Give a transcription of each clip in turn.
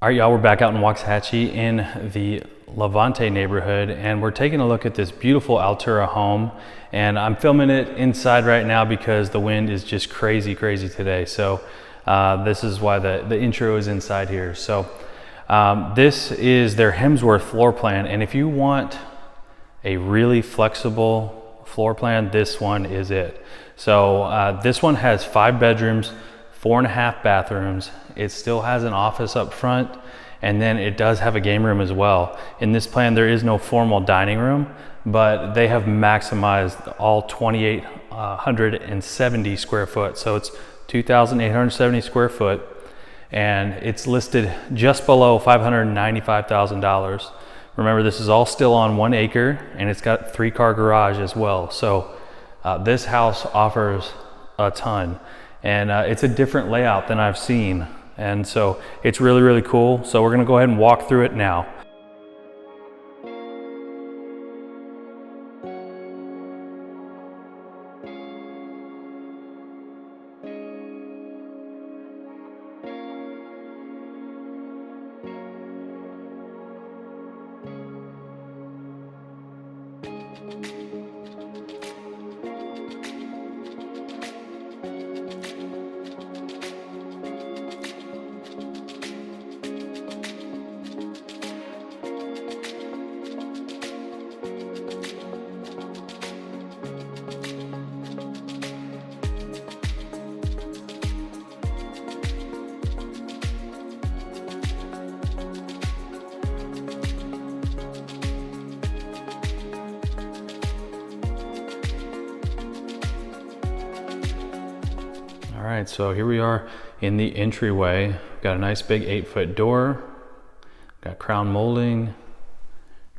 All right, y'all, we're back out in Waxahachie in the Levante neighborhood, and we're taking a look at this beautiful Altura home. And I'm filming it inside right now because the wind is just crazy today. So this is why the intro is inside here. So this is their Hemsworth floor plan. And if you want a really flexible floor plan, this one is it. So this one has 5 bedrooms, 4.5 bathrooms. It still has an office up front, and then it does have a game room as well. In this plan, there is no formal dining room, but they have maximized all 2,870 square foot. So it's 2,870 square foot, and it's listed just below $595,000. Remember, this is all still on 1 acre, and it's got 3-car garage as well. So this house offers a ton. And it's a different layout than I've seen. And so it's really cool. So we're gonna go ahead and walk through it now. All right, so here we are in the entryway. We've got a nice big 8-foot door. Got crown molding.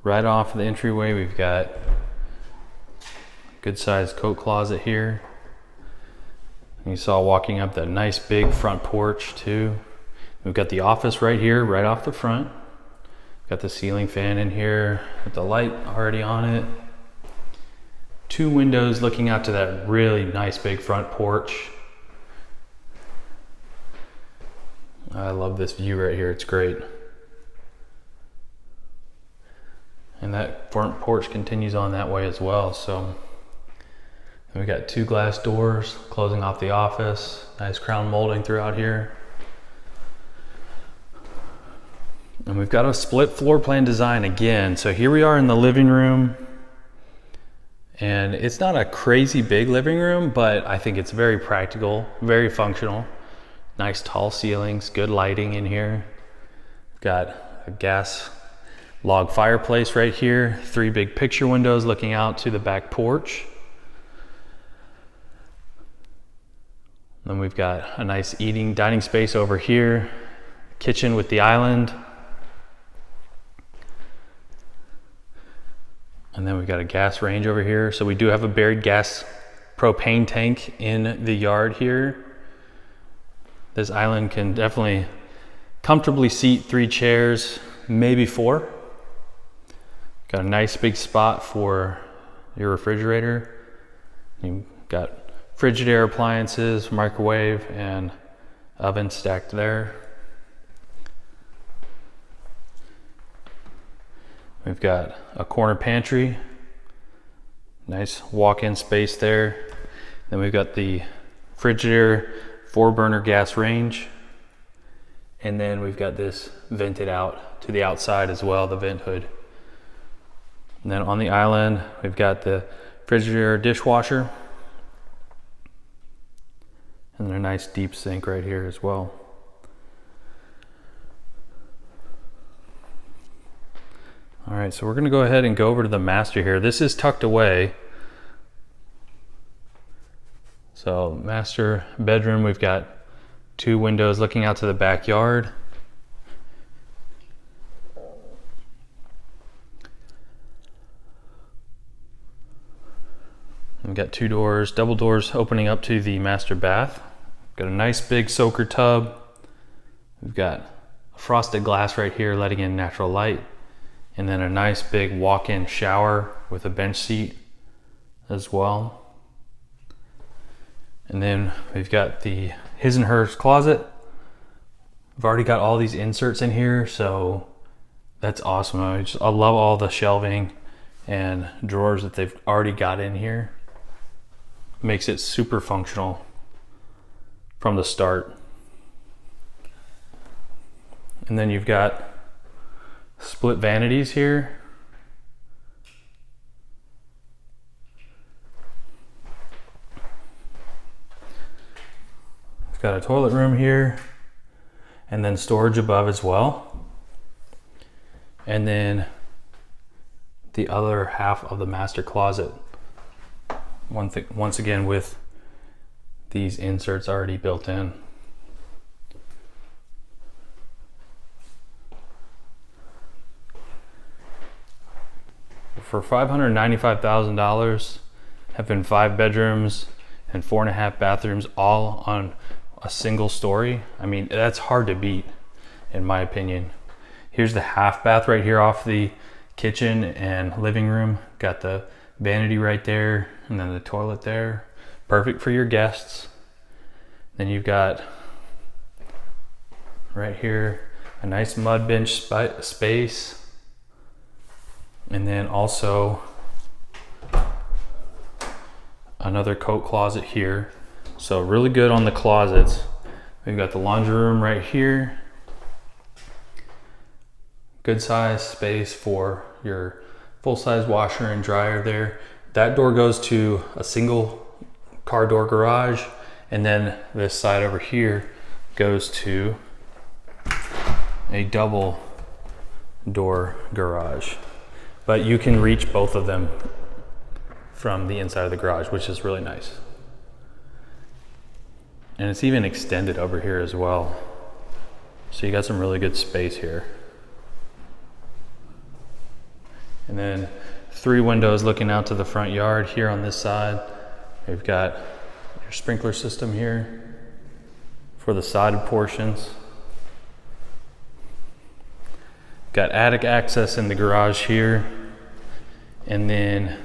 Right off the entryway, we've got a good sized coat closet here. You saw walking up that nice big front porch too. We've got the office right here, right off the front. Got the ceiling fan in here with the light already on it. 2 windows looking out to that really nice big front porch. I love this view right here, it's great. And that front porch continues on that way as well. So we got 2 glass doors closing off the office. Nice crown molding throughout here. And we've got a split floor plan design again. So here we are in the living room. And it's not a crazy big living room, but I think it's very practical, very functional. Nice tall ceilings, good lighting in here. Got a gas log fireplace right here. 3 big picture windows looking out to the back porch. Then we've got a nice dining space over here. Kitchen with the island. And then we've got a gas range over here. So we do have a buried gas propane tank in the yard here. This island can definitely comfortably seat 3 chairs, maybe 4. Got a nice big spot for your refrigerator. You've got Frigidaire appliances, microwave, and oven stacked there. We've got a corner pantry, nice walk-in space there. Then we've got the Frigidaire 4-burner gas range. And then we've got this vented out to the outside as well, the vent hood. And then on the island, we've got the Frigidaire dishwasher. And then a nice deep sink right here as well. All right, so we're gonna go ahead and go over to the master here. This is tucked away. So master bedroom, we've got 2 windows looking out to the backyard. We've got 2 doors, double doors opening up to the master bath. Got a nice big soaker tub. We've got frosted glass right here letting in natural light. And then a nice big walk-in shower with a bench seat as well. And then we've got the his and hers closet I've already got all these inserts in here, so that's awesome. I love all the shelving and drawers that they've already got in here. Makes it super functional from the start. And then you've got split vanities here. It's got a toilet room here, and then storage above as well. And then the other half of the master closet, once again with these inserts already built in. For $595,000, having 5 bedrooms and 4.5 bathrooms all on a single story, I mean, that's hard to beat in my opinion. Here's the half bath right here off the kitchen and living room. Got the vanity right there, and then the toilet there. Perfect for your guests. Then you've got right here a nice mud bench space. And then also another coat closet here. So really good on the closets. We've got the laundry room right here. Good size space for your full-size washer and dryer there. That door goes to a single car door garage, and then this side over here goes to a double door garage. But you can reach both of them from the inside of the garage, which is really nice. And it's even extended over here as well. So you got some really good space here. And then 3 windows looking out to the front yard here on this side. We've got your sprinkler system here for the side portions. Got attic access in the garage here. And then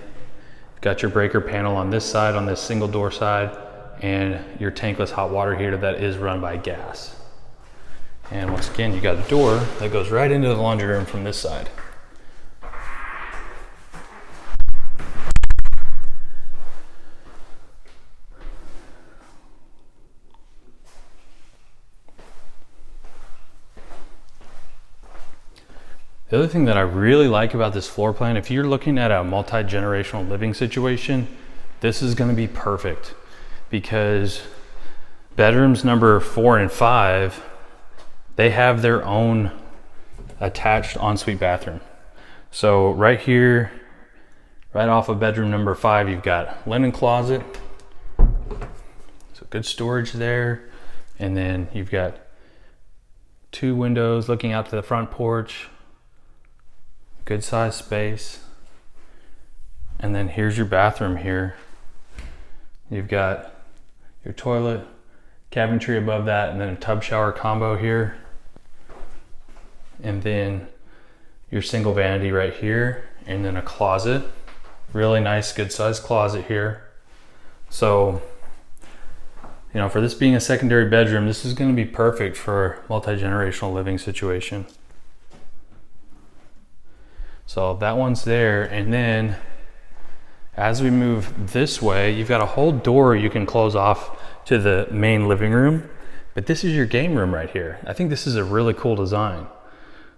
got your breaker panel on this side, on this single door side, and your tankless hot water heater that is run by gas. And once again, you got a door that goes right into the laundry room from this side. The other thing that I really like about this floor plan, if you're looking at a multi-generational living situation, this is going to be perfect, because bedrooms number 4 and 5, they have their own attached ensuite bathroom. So right here, right off of bedroom number 5, you've got linen closet, so good storage there, and then you've got 2 windows looking out to the front porch. Good size space. And then here's your bathroom here. You've got your toilet, cabinetry above that, and then a tub shower combo here. And then your single vanity right here, and then a closet. Really nice, good size closet here. So, you know, for this being a secondary bedroom, this is going to be perfect for multi-generational living situation. So that one's there, and then as we move this way, you've got a whole door you can close off to the main living room, but this is your game room right here. I think this is a really cool design.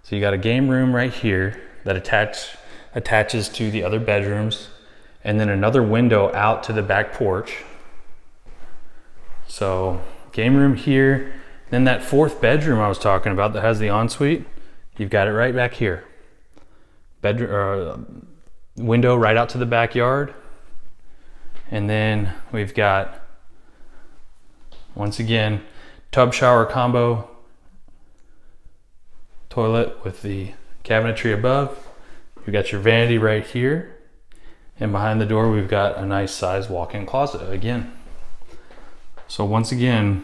So you got a game room right here that attaches to the other bedrooms, and then another window out to the back porch. So game room here, then that 4th bedroom I was talking about that has the ensuite, you've got it right back here. Bedroom window right out to the backyard, and then we've got, once again, tub shower combo, toilet with the cabinetry above. You've got your vanity right here, and behind the door we've got a nice size walk-in closet again. So once again,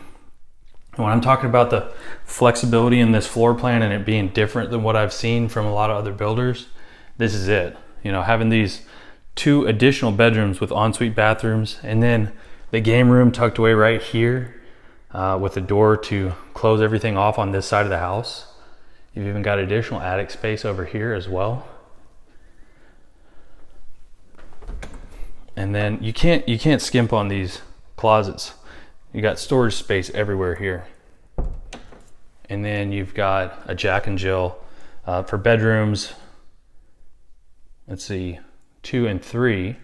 when I'm talking about the flexibility in this floor plan and it being different than what I've seen from a lot of other builders, this is it. You know, having these 2 additional bedrooms with ensuite bathrooms, and then the game room tucked away right here. with a door to close everything off on this side of the house. You've even got additional attic space over here as well. And then you can't skimp on these closets. You got storage space everywhere here. And then you've got a Jack and Jill for bedrooms. Let's see, 2 and 3.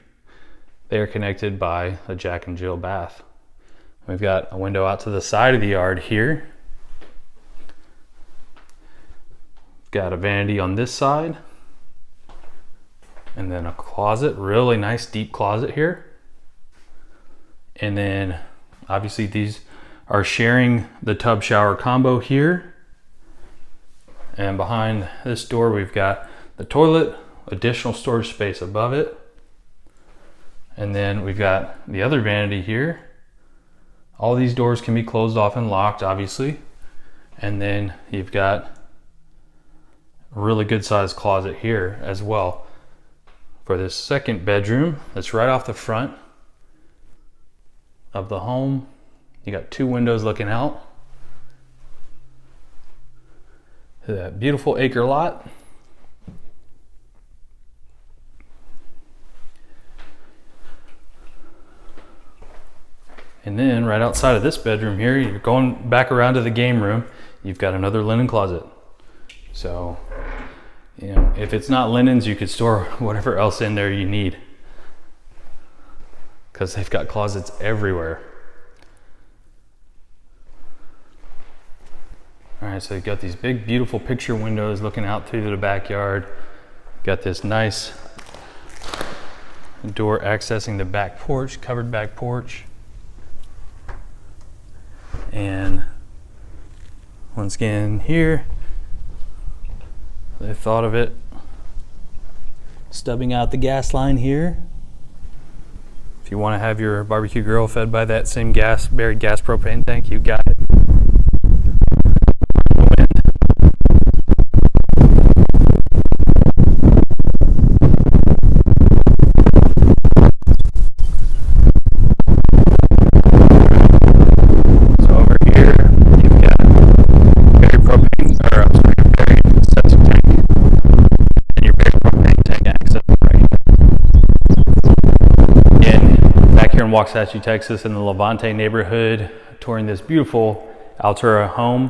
They are connected by a Jack and Jill bath. We've got a window out to the side of the yard here. Got a vanity on this side. And then a closet, really nice deep closet here. And then obviously these are sharing the tub shower combo here. And behind this door we've got the toilet, additional storage space above it. And then we've got the other vanity here. All these doors can be closed off and locked, obviously. And then you've got a really good sized closet here as well. For this second bedroom that's right off the front of the home. You got 2 windows looking out to that beautiful acre lot. And then right outside of this bedroom here, you're going back around to the game room, you've got another linen closet. So, you know, if it's not linens, you could store whatever else in there you need, because they've got closets everywhere. All right, so you've got these big, beautiful picture windows looking out through the backyard. Got this nice door accessing the back porch, covered back porch. And once again here, they thought of it, stubbing out the gas line here. If you want to have your barbecue grill fed by that same buried gas propane tank, you got it. Waxahachie, Texas, in the Levante neighborhood, touring this beautiful Altura home.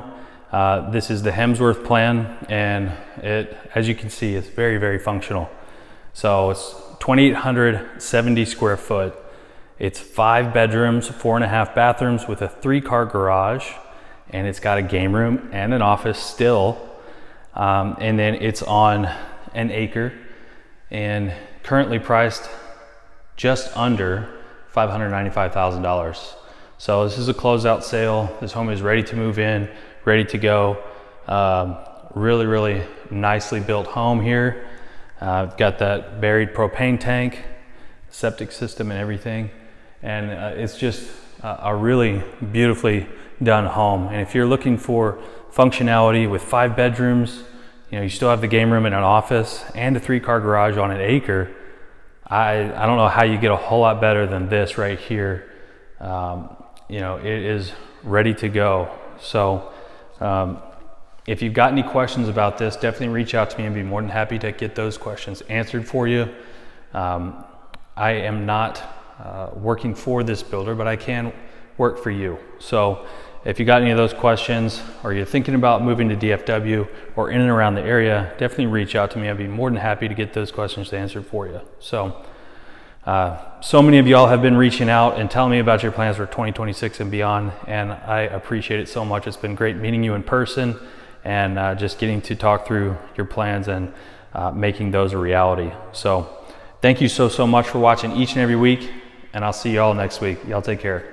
This is the Hemsworth plan, and it, as you can see, it's very, very functional. So it's 2,870 square foot. It's 5 bedrooms, 4.5 bathrooms with a 3-car garage, and it's got a game room and an office still. And then it's on an acre and currently priced just under $595,000. So this is a closeout sale. This home is ready to move in, ready to go. Really, really nicely built home here. Got that buried propane tank, septic system and everything. And it's just a really beautifully done home. And if you're looking for functionality with 5 bedrooms, you know, you still have the game room and an office and a 3-car garage on an acre. I don't know how you get a whole lot better than this right here. You know, it is ready to go. So if you've got any questions about this, definitely reach out to me and be more than happy to get those questions answered for you. I am not working for this builder, but I can work for you. So if you got any of those questions, or you're thinking about moving to DFW or in and around the area, definitely reach out to me. I'd be more than happy to get those questions answered for you. So, so many of y'all have been reaching out and telling me about your plans for 2026 and beyond, and I appreciate it so much. It's been great meeting you in person and just getting to talk through your plans and making those a reality. So thank you so much for watching each and every week, and I'll see y'all next week. Y'all take care.